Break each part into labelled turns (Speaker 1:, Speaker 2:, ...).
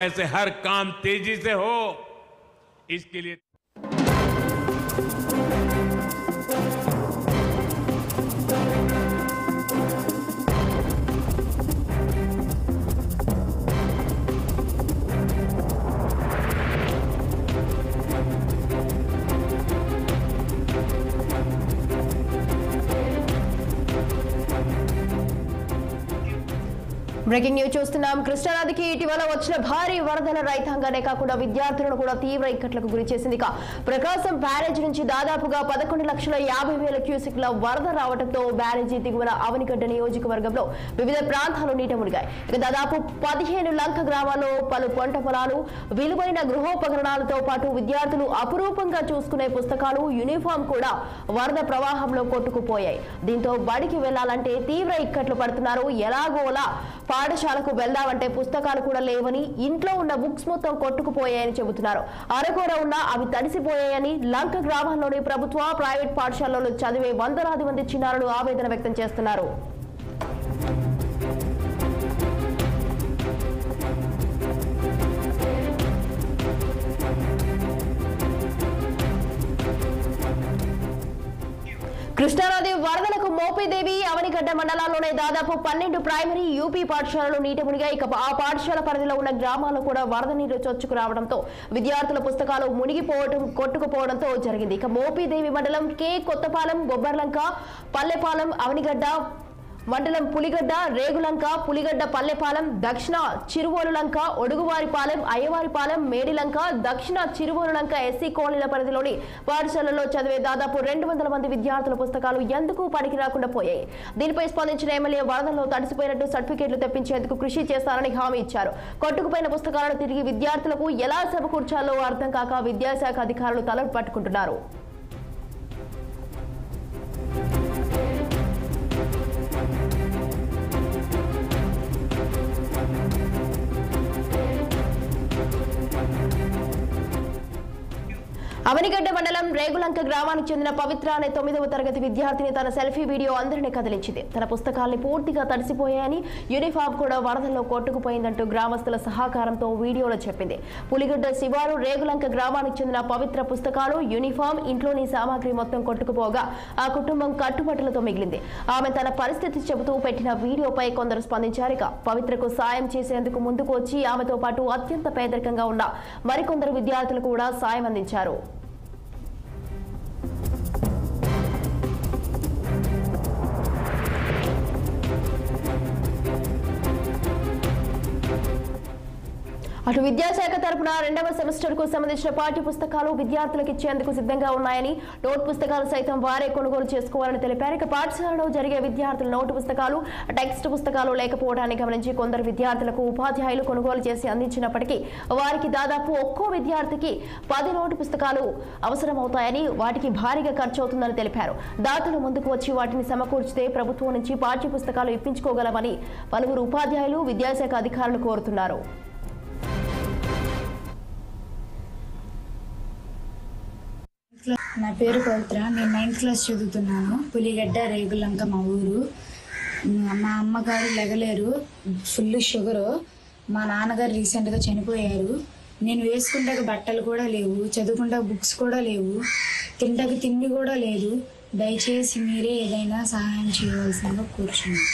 Speaker 1: ऐसे हर काम तेजी से हो, इसके लिए
Speaker 2: బ్రేకింగ్ న్యూస్ చూస్తున్నాం. కృష్ణానదికి ఇటీవల వచ్చిన భారీ వరదల రైతాంగానే కాకుండా విద్యార్థులను కూడా తీవ్ర ఇక్కట్లకు గురి చేసింది. ప్రకాశం బ్యారేజ్ నుంచి దాదాపుగా 11,50,000 క్యూసెక్ల వరద రావడంతో బ్యారేజీ దిగువన అవనిగడ్డ నియోజకవర్గంలో వివిధ ప్రాంతాలు నీట మునిగాయి. దాదాపు 15 లంక గ్రామాల్లో పలు పంట పొలాలు, విలువైన గృహోపకరణాలతో పాటు విద్యార్థులు అపురూపంగా చూసుకునే పుస్తకాలు, యూనిఫామ్ కూడా వరద ప్రవాహంలో కొట్టుకుపోయాయి. దీంతో బడికి వెళ్లాలంటే తీవ్ర ఇక్కట్లు పడుతున్నారు. ఎలాగోలా పాఠశాలకు వెళ్దామంటే పుస్తకాలు కూడా లేవని, ఇంట్లో ఉన్న బుక్స్ మొత్తం కొట్టుకుపోయాయని చెబుతున్నారు. అరకొర ఉన్నా అవి తడిసిపోయాయని లంక గ్రామాల్లోని ప్రభుత్వ, ప్రైవేట్ పాఠశాలల్లో చదివే వందలాది మంది చిన్నారులు ఆవేదన వ్యక్తం చేస్తున్నారు. కృష్ణానది వరదలకు మోపిదేవి, అవనిగడ్డ మండలాల్లోనే దాదాపు 12 ప్రైమరీ, యూపీ పాఠశాలలు నీట మునిగాయి. ఆ పాఠశాల పరిధిలో ఉన్న గ్రామాల్లో కూడా వరద నీరు చొచ్చుకు రావడంతో విద్యార్థుల పుస్తకాలు మునిగిపోవడం, కొట్టుకుపోవడంతో జరిగింది. మోపిదేవి మండలం కే కొత్తపాలెం, బొబ్బర్లంక, పల్లెపాలెం, అవనిగడ్డ మండలం పులిగడ్డ, రేగులంక, పులిగడ్డ పల్లెపాలెం, దక్షిణ చిరువోలులంక, ఒడుగువారిపాలెం, అయ్యవారిపాలెం, మేడిలంక, దక్షిణ చిరువోలులంక ఎస్సీ కాలనీల పరిధిలోని పాఠశాలల్లో చదివే దాదాపు 200 మంది విద్యార్థుల పుస్తకాలు ఎందుకు పనికి రాకుండా పోయాయి. దీనిపై స్పందించిన ఎమ్మెల్యే వరదల్లో తడిసిపోయినట్టు సర్టిఫికేట్లు తెప్పించేందుకు కృషి చేస్తారని హామీ ఇచ్చారు. కొట్టుకుపోయిన పుస్తకాలను తిరిగి విద్యార్థులకు ఎలా సమకూర్చాలో అర్థం కాక విద్యాశాఖ అధికారులు తలలు పట్టుకుంటున్నారు. అవనిగడ్డ మండలం రేగులంక గ్రామానికి చెందిన పవిత్ర అనే 9వ తరగతి విద్యార్థిని తన సెల్ఫీ వీడియో అందరినీ కదిలించింది. తన పుస్తకాల్ని పూర్తిగా తడిసిపోయాయని, యూనిఫామ్ కూడా వరదల్లో కొట్టుకుపోయిందంటూ గ్రామస్తుల సహకారంతో వీడియోలో చెప్పింది. పులిగడ్డ శివారు రేగులంక గ్రామానికి చెందిన పవిత్ర పుస్తకాలు, యూనిఫామ్, ఇంట్లోని సామాగ్రి మొత్తం కొట్టుకుపోగా ఆ కుటుంబం కట్టుబట్టలతో మిగిలింది. ఆమె తన పరిస్థితి చెబుతూ పెట్టిన వీడియోపై కొందరు స్పందించారు. పవిత్రకు సాయం చేసేందుకు ముందుకు వచ్చి ఆమెతో పాటు అత్యంత పేదరికంగా ఉన్న మరికొందరు విద్యార్థులు కూడా సాయం అందించారు. అటు విద్యాశాఖ తరపున 2వ సెమిస్టర్ కు సంబంధించిన పాఠ్య పుస్తకాలు విద్యార్థులకు ఇచ్చేందుకు సిద్ధంగా ఉన్నాయని, నోట్ పుస్తకాలు సైతం వారే కొనుగోలు చేసుకోవాలని తెలిపారు. పాఠశాలలో జరిగే విద్యార్థుల నోటు పుస్తకాలు, టెక్స్ట్ పుస్తకాలు లేకపోవడాన్ని గమనించి కొందరు విద్యార్థులకు ఉపాధ్యాయులు కొనుగోలు చేసి అందించినప్పటికీ వారికి దాదాపు ఒక్కో విద్యార్థికి 10 నోటు పుస్తకాలు అవసరమవుతాయని, వాటికి భారీగా ఖర్చు అవుతుందని తెలిపారు. దాతలు ముందుకు వచ్చి వాటిని సమకూర్చితే ప్రభుత్వం నుంచి పాఠ్య పుస్తకాలు ఇప్పించుకోగలమని పలువురు ఉపాధ్యాయులు, విద్యాశాఖ అధికారులు కోరుతున్నారు.
Speaker 3: నా పేరు పవిత్ర. నేను 9th క్లాస్ చదువుతున్నాను. పులిగడ్డ, రేగులంక మా ఊరు. మా అమ్మగారు లెగలేరు, ఫుల్ షుగరు. మా నాన్నగారు రీసెంట్గా చనిపోయారు. నేను వేసుకుంటే బట్టలు కూడా లేవు, చదువుకుంటే బుక్స్ కూడా లేవు, తింటాకి తిండి కూడా లేదు. దయచేసి మీరే ఏదైనా సహాయం చేయవలసిందిగా కూర్చున్నాను.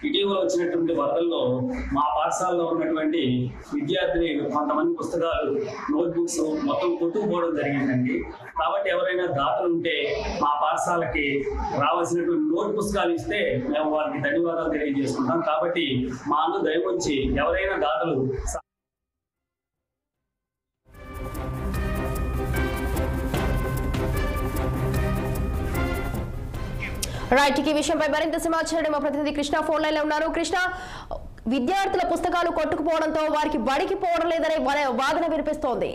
Speaker 4: ఇటీవల వచ్చినటువంటి వరదల్లో మా పాఠశాలలో ఉన్నటువంటి విద్యార్థిని కొంతమంది పుస్తకాలు, నోట్బుక్స్ మొత్తం కొట్టుకుపోవడం జరిగిందండి. కాబట్టి ఎవరైనా దాతలు ఉంటే మా పాఠశాలకి రావాల్సినటువంటి నోట్ పుస్తకాలు ఇస్తే మేము వారికి ధన్యవాదాలు తెలియజేసుకుంటాం. కాబట్టి మా అందు దయవచ్చి ఎవరైనా దాతలు
Speaker 2: రైట్, ఈ విషయంపై మరింత సమాచారం మా ప్రతినిధి కృష్ణ ఫోన్ లైన్ లో ఉన్నారు. కృష్ణ, విద్యార్థుల పుస్తకాలు కొట్టుకుపోవడంతో వారికి బడికి పోవడం లేదనే వాదన వినిపిస్తోంది.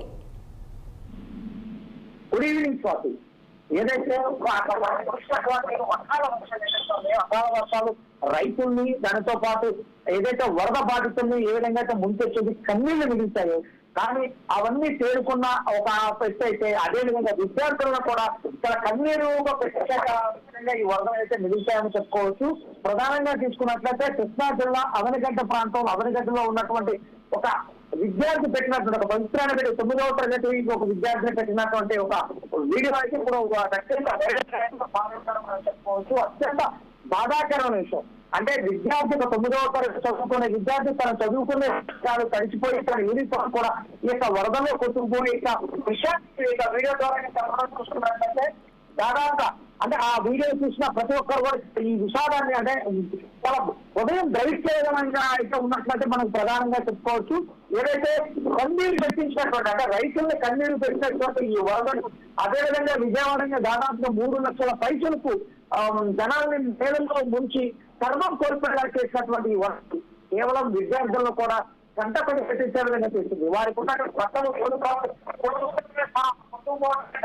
Speaker 5: Good evening Swathi. ఏదైతే అకాల వర్షాలు రైతుల్ని, దానితో పాటు ఏదైతే వరద బాధితుల్ని ఏ విధంగా అయితే ముంచెచ్చేది కన్నీళ్లు మిగిల్చాయో, కానీ అవన్నీ తేరుకున్న ఒక పెట్టి అయితే అదే విధంగా విద్యార్థులను కూడా చాలా కన్నీరుగా పెట్టేగా ఈ వరదలు అయితే మిగిల్చాయని చెప్పుకోవచ్చు. ప్రధానంగా తీసుకున్నట్లయితే కృష్ణా జిల్లా అవనిగడ్డ ప్రాంతంలో, అవనిగడ్డలో ఉన్నటువంటి ఒక విద్యార్థి పెట్టినటువంటి ఒక పవిత్రాన్ని పెట్టి 9వ తరగతి ఒక విద్యార్థిని పెట్టినటువంటి ఒక వీడియో అయితే ఇప్పుడు చెప్పుకోవచ్చు. అత్యంత బాధాకరమైన విషయం. అంటే విద్యార్థి 9వ తరగతి చదువుకునే విద్యార్థి తన చదువుకునే విషయాలు తడిచిపోయి తన యూనిఫామ్ కూడా ఈ యొక్క వరదలో కొట్టుకుపోయి ఇక విషయాన్ని ఇక వీడియో ద్వారా చూసుకున్నట్లయితే దాదాపుగా అంటే ఆ వీడియో చూసిన ప్రతి ఒక్కరు కూడా ఈ విషాదాన్ని అంటే చాలా ఉదయం ద్రవించేదనంగా అయితే ఉన్నట్లయితే మనం ప్రధానంగా చెప్పుకోవచ్చు. ఏదైతే కన్నీరు పెట్టించినటువంటి అంటే రైతుల్ని కన్నీరు పెట్టినటువంటి ఈ వరదలు అదేవిధంగా విజయవాడగా దాదాపుగా 3 లక్షల పైసలకు జనాల్ని నేలల్లో ముంచి సర్వం కోల్పోయేలా చేసినటువంటి ఈ వరదలు కేవలం విద్యార్థులను కూడా కంటపడి పెట్టించే విధంగా చేస్తుంది. వారికి ఉన్న బట్టలు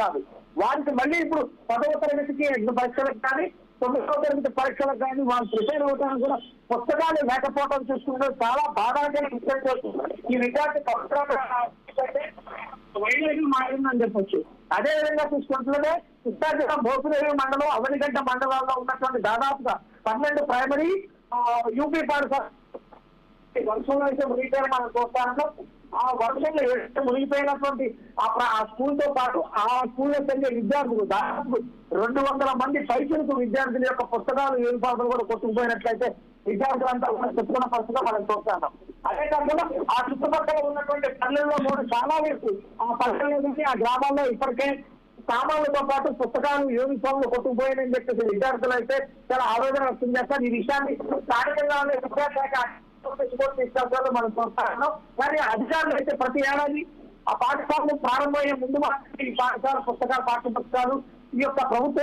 Speaker 5: కాదు, వారికి మళ్ళీ ఇప్పుడు 10వ తరగతికి పరీక్షలకు కానీ 9వ తరగతి పరీక్షలకు కానీ వాళ్ళు ప్రిపేర్ అవడానికి కూడా పుస్తకాలు లేకపోవడం చూసుకుంటే చాలా బాధాకరమైన విషయం చేస్తుంది. ఈ విద్యార్థి మారిందని చెప్పొచ్చు. అదే విధంగా చూసుకుంటున్నదే విద్యార్థుల భోపిరేవి మండలం అవనిగడ్డ మండలాల్లో ఉన్నటువంటి దాదాపుగా 12 ప్రైమరీ యూపీ పాఠశాల వర్షంలో అయితే మునిగిపోయిన మనం చూస్తాను. ఆ వర్షంలో మునిగిపోయినటువంటి ఆ స్కూల్ తో పాటు ఆ స్కూల్లో చెందే విద్యార్థులు దాదాపు 200 మంది పైసలకు విద్యార్థుల యొక్క పుస్తకాలు యూనిఫామ్లు కూడా కొట్టుకుపోయినట్లయితే విద్యార్థులంతా కూడా చెప్పుకున్న పరిస్థితిగా మనం చూస్తాం. అదే కాకుండా ఆ చుట్టుపక్కల ఉన్నటువంటి పల్లెల్లో కూడా చాలా వరకు ఆ పల్లెల్లో నుంచి ఆ గ్రామాల్లో ఇప్పటికే సామాన్లతో పాటు పుస్తకాలు యూనిఫామ్లు కొట్టుకుపోయాయని చెప్పేసి విద్యార్థులు అయితే చాలా ఆవేదన వ్యక్తం చేస్తారు. ఈ విషయాన్ని స్థానికంగా ఉండే విద్యాశాఖ తీసుకెళ్తారో మనం చూస్తాం. కానీ అధికారులు అయితే ప్రతి ఏడాది ఆ పాఠశాలలు ప్రారంభమయ్యే ముందు ఈ పాఠశాల పుస్తకాలు పాఠ్య పుస్తకాలు ఈ యొక్క ప్రభుత్వ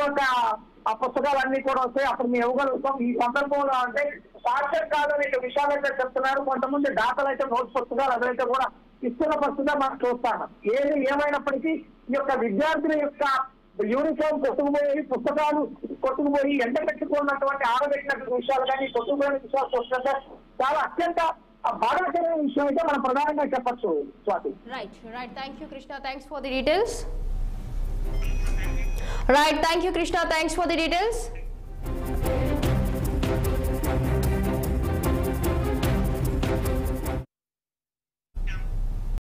Speaker 5: ఆ పుస్తకాలన్నీ కూడా వస్తాయి, అప్పుడు మేము ఇవ్వగలుగుతాం. ఈ సందర్భంలో అంటే సాధ్యం కాదని విషయాలు అయితే చెప్తున్నారు. కొంతమంది దాతలు అయితే నోట్ పుస్తకాలు అదైతే కూడా ఇస్తున్న పరిస్థితిగా మనం చూస్తాము. ఏది ఏమైనప్పటికీ ఈ యొక్క విద్యార్థుల యొక్క యూనిఫామ్ కొట్టుకుపోయి పుస్తకాలు కొట్టుకుపోయి ఎండబెట్టుకున్నటువంటి ఆడబెట్టినటువంటి విషయాలు కానీ కొట్టుకుపోయిన విషయాలు చూస్తుంటే చాలా అత్యంత బాధాకరమైన విషయం అయితే మనం ప్రధానంగా చెప్పచ్చు. Swathi.
Speaker 2: Right thank you Krishna, thanks for the details.